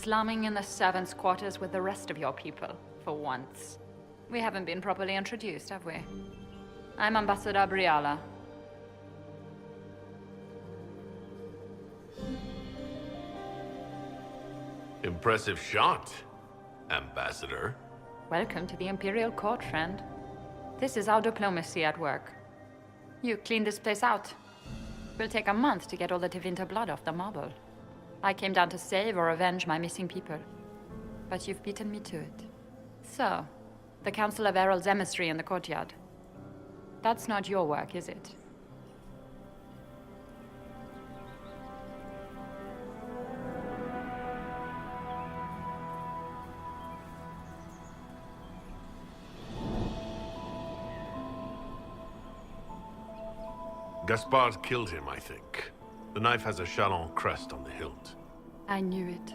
slumming in the servants' quarters with the rest of your people, for once. We haven't been properly introduced, have we? I'm Ambassador Briala. Impressive shot, Ambassador. Welcome to the Imperial Court, friend. This is our diplomacy at work. You clean this place out. Will take a month to get all the Tevinter blood off the marble. I came down to save or avenge my missing people. But you've beaten me to it. So, the Council of Herald's emissary in the courtyard. That's not your work, is it? Gaspard killed him, I think. The knife has a Chalon crest on the hilt. I knew it.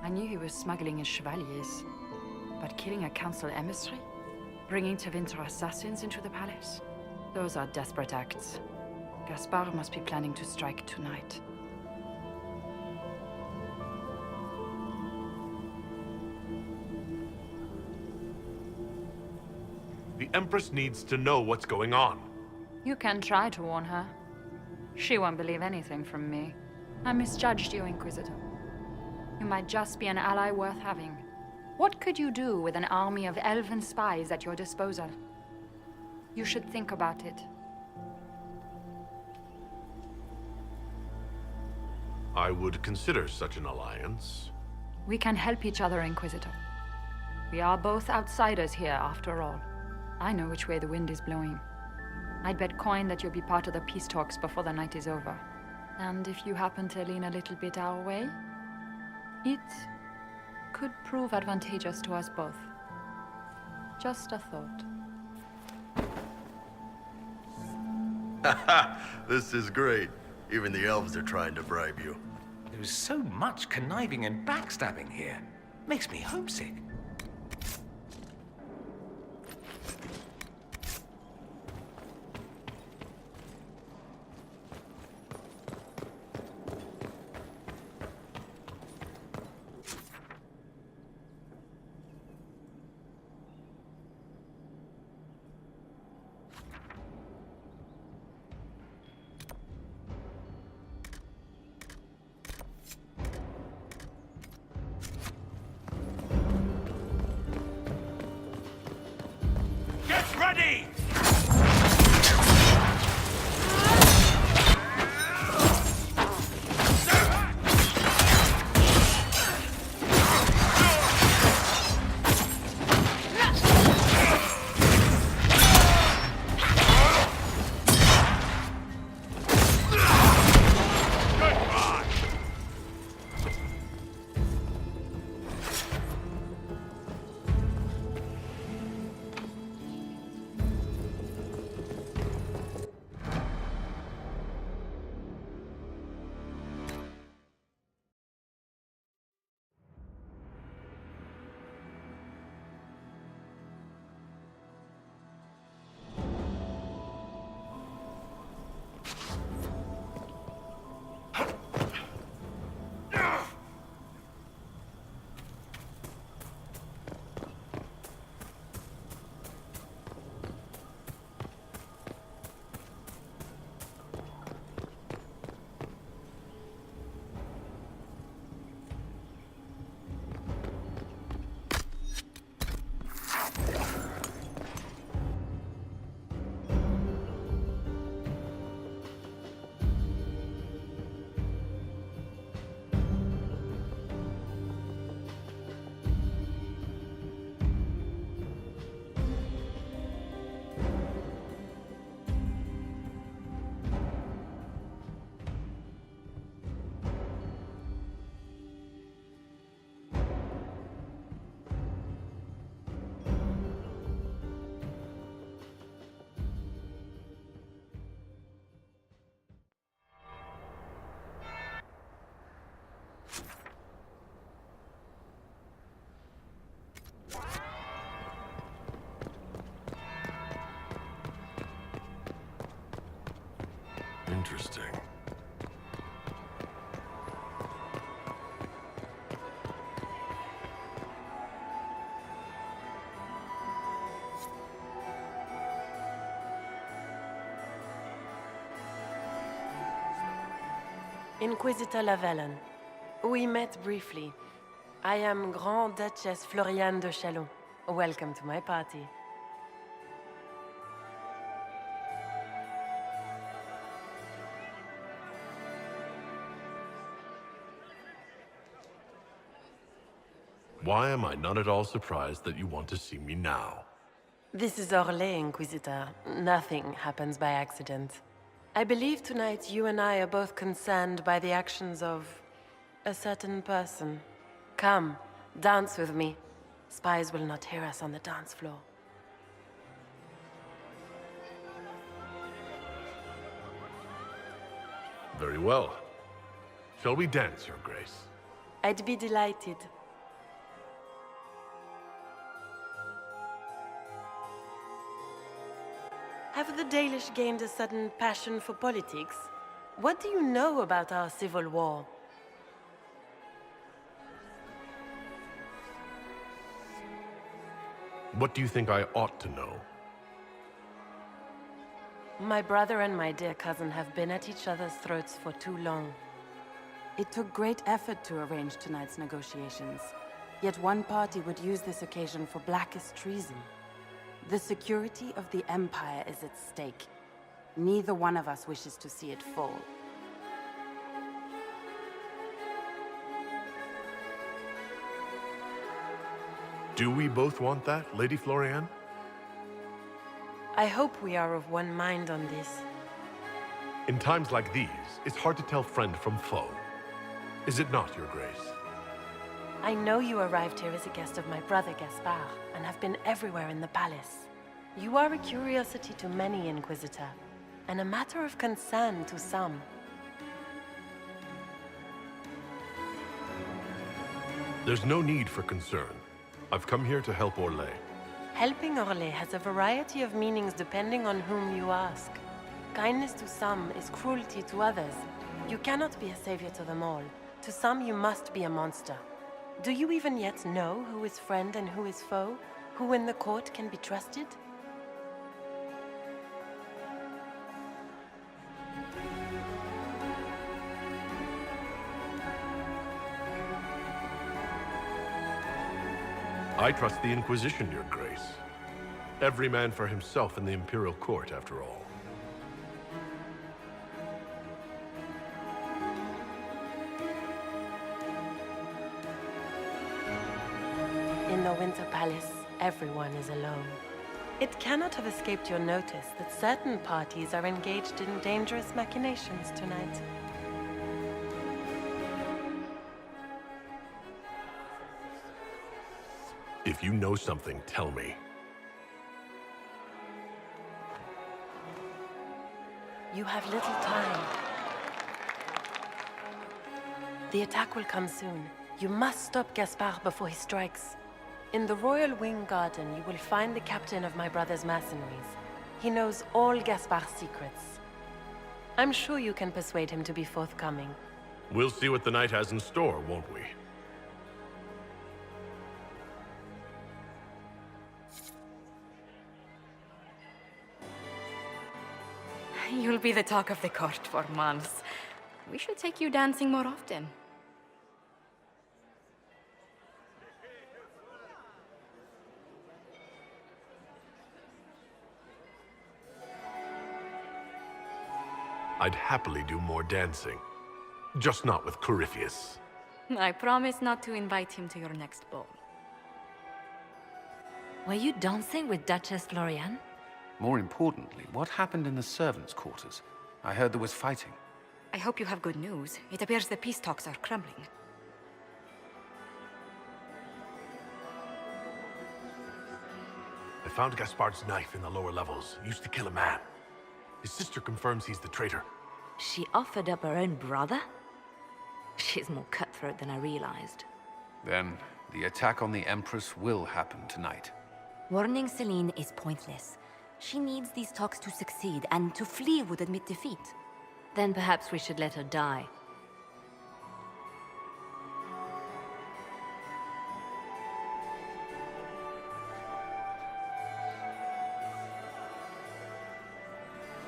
I knew he was smuggling his chevaliers. But killing a council emissary? Bringing Tevinter assassins into the palace? Those are desperate acts. Gaspard must be planning to strike tonight. The Empress needs to know what's going on. You can try to warn her. She won't believe anything from me. I misjudged you, Inquisitor. You might just be an ally worth having. What could you do with an army of elven spies at your disposal? You should think about it. I would consider such an alliance. We can help each other, Inquisitor. We are both outsiders here, after all. I know which way the wind is blowing. I'd bet coin that you'll be part of the peace talks before the night is over. And if you happen to lean a little bit our way, it could prove advantageous to us both. Just a thought. This is great. Even the elves are trying to bribe you. There is so much conniving and backstabbing here. Makes me homesick. Inquisitor Lavellen. We met briefly. I am Grand Duchess Floriane de Chalon. Welcome to my party. Why am I not at all surprised that you want to see me now? This is Orlais, Inquisitor. Nothing happens by accident. I believe tonight you and I are both concerned by the actions of a certain person. Come, dance with me. Spies will not hear us on the dance floor. Very well. Shall we dance, Your Grace? I'd be delighted. Have the Dalish gained a sudden passion for politics? What do you know about our civil war? What do you think I ought to know? My brother and my dear cousin have been at each other's throats for too long. It took great effort to arrange tonight's negotiations. Yet one party would use this occasion for blackest treason. The security of the Empire is at stake. Neither one of us wishes to see it fall. Do we both want that, Lady Floriane? I hope we are of one mind on this. In times like these, it's hard to tell friend from foe. Is it not, Your Grace? I know you arrived here as a guest of my brother Gaspard, and have been everywhere in the palace. You are a curiosity to many, Inquisitor, and a matter of concern to some. There's no need for concern. I've come here to help Orlais. Helping Orlais has a variety of meanings depending on whom you ask. Kindness to some is cruelty to others. You cannot be a savior to them all. To some, you must be a monster. Do you even yet know who is friend and who is foe? Who in the court can be trusted? I trust the Inquisition, Your Grace. Every man for himself in the Imperial Court, after all. In the Winter Palace, everyone is alone. It cannot have escaped your notice that certain parties are engaged in dangerous machinations tonight. If you know something, tell me. You have little time. The attack will come soon. You must stop Gaspard before he strikes. In the Royal Wing Garden, you will find the captain of my brother's mercenaries. He knows all Gaspard's secrets. I'm sure you can persuade him to be forthcoming. We'll see what the night has in store, won't we? You'll be the talk of the court for months. We should take you dancing more often. I'd happily do more dancing. Just not with Corypheus. I promise not to invite him to your next ball. Were you dancing with Duchess Floriane? More importantly, what happened in the servants' quarters? I heard there was fighting. I hope you have good news. It appears the peace talks are crumbling. I found Gaspard's knife in the lower levels. Used to kill a man. His sister confirms he's the traitor. She offered up her own brother? She's more cutthroat than I realized. Then, the attack on the Empress will happen tonight. Warning Celine is pointless. She needs these talks to succeed, and to flee would admit defeat. Then perhaps we should let her die.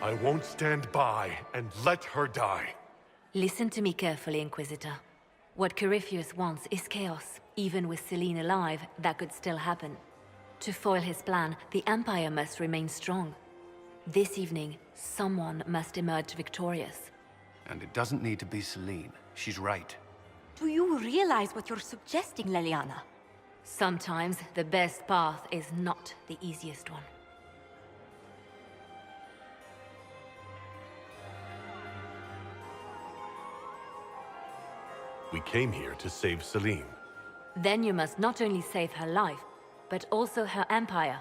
I won't stand by and let her die. Listen to me carefully, Inquisitor. What Corypheus wants is chaos. Even with Celine alive, that could still happen. To foil his plan, the Empire must remain strong. This evening, someone must emerge victorious. And it doesn't need to be Celine. She's right. Do you realize what you're suggesting, Leliana? Sometimes the best path is not the easiest one. We came here to save Celine. Then you must not only save her life, but also her empire.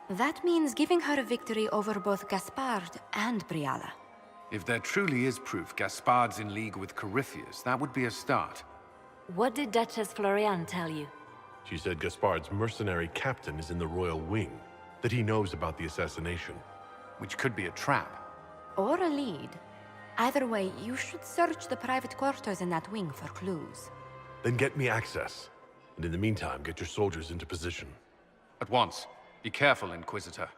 That means giving her a victory over both Gaspard and Briala. If there truly is proof Gaspard's in league with Corypheus, that would be a start. What did Duchess Floriane tell you? She said Gaspard's mercenary captain is in the royal wing, that he knows about the assassination. Which could be a trap. Or a lead. Either way, you should search the private quarters in that wing for clues. Then get me access. And in the meantime, get your soldiers into position. At once. Be careful, Inquisitor.